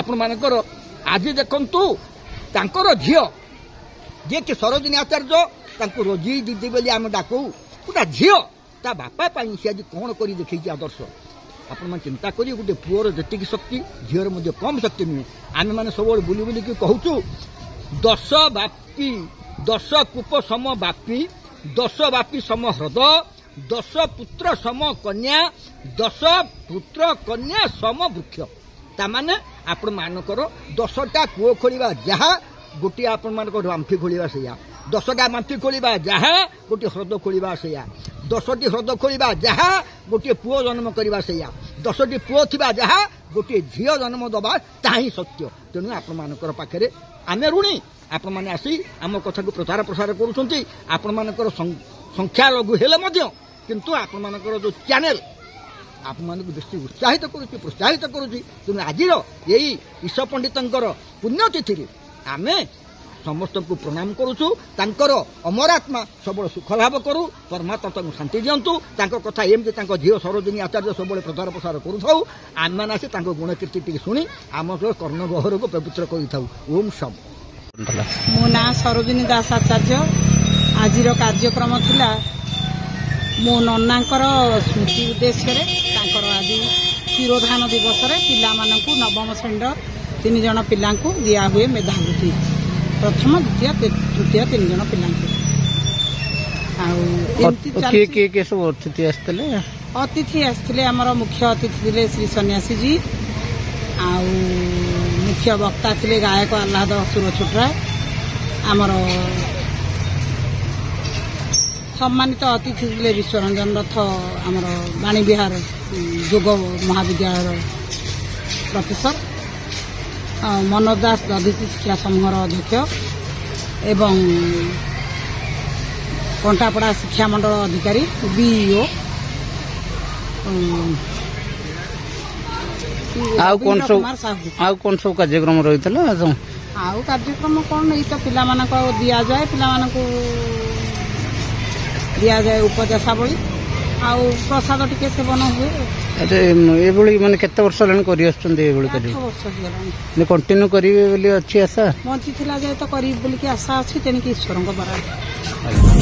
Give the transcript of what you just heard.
आपण मानकर आज देखंतु तांकर झियो जे कि सरोजिनी आचार्य तांको रोजी दीदी बोली आम डाकू गोटा झियो ता बापा पाई से आज कौन कर देखी आदर्श आपण मैंने चिंता करी गोटे पुअर जी शक्ति झीर मध्य कम शक्ति नुहे आम मैंने सब बुली बुल कहूँ 10 बापी 10 कूप सम बापी 10 बापी सम ह्रद 10 पुत्र सम कन्या 10 पुत्र कन्या सम वृक्ष ताने आपण मानकर 10टा कूओ खोलिबा जहा गोटे आपण मानकर बांफी खोलिबा सैया 10टा बांफी खोलिबा जहा गोटे ह्रद खोलिबा सैया 10टी ह्रद खोलिबा जहा गोटे पुओ जन्म करवा सैया 10टी पुओ थिबा जहा गोटे झील जन्म दबा ताही सत्य तेणु आपण मानकर पाखरे आमे ऋणी आपण माने आसी आम कथा को प्रचार प्रसार करूछंती आपण मानकर संख्या लघु हेले मध्य किंतु आपण मानकर जो चैनल आपण मानक दृष्टि उत्साहित करूची प्रोत्साहित करूची तेणु आज यही ईश पंडितंकर पुण्यतिथि आमे समस्त को प्रणाम करुचु तांकर अमरात्मा सबल सुख लाभ करू परमात्मा शांति दियंतु तांको कथा एमती तांको झील सरोजिनी आचार्य सबल प्रचार प्रसार करूथाउ आम मैंने आसी तांको गुण कीर्ति टी शुणी आम कर्णगहर को पवित्र करूँ ओम शम मो ना सरोजिनी दास आचार्य आज कार्यक्रम थिला मो नन्नांकर स्मृति उद्देश्य आज तिरोधान दिवस पिला नवम श्रेणी 3 जन पिला दिया हुए मेधावृत्ति प्रथम द्वितीय तृतीय 3 जन पिला सब अतिथि आसते आमर मुख्य अतिथि थे श्री सन्यासी जी आउ मुख्य वक्ता थे गायक आह्लाद सुर छुटरा आमर सम्मानित अतिथि थे विश्वरंजन रथ आमर बाणी विहार योग महाविद्यालय प्रोफेसर मनोज दास दधीचि शिक्षा समूहर अध्यक्ष एवं कंटापड़ा शिक्षा मंडल अधिकारी बीईओ कौन सब कार्यक्रम रही आउ कार्यक्रम कौन नहीं तो पिला दिया जाए पिला दिया जाए उपदेशावली आउ प्रसाद टिके सेवन हुए माने केते वर्ष करी कंटिन्यू करेंगे अच्छी आशा बंची जाए तो करी आशा अच्छी तेणुक ईश्वर द्वारा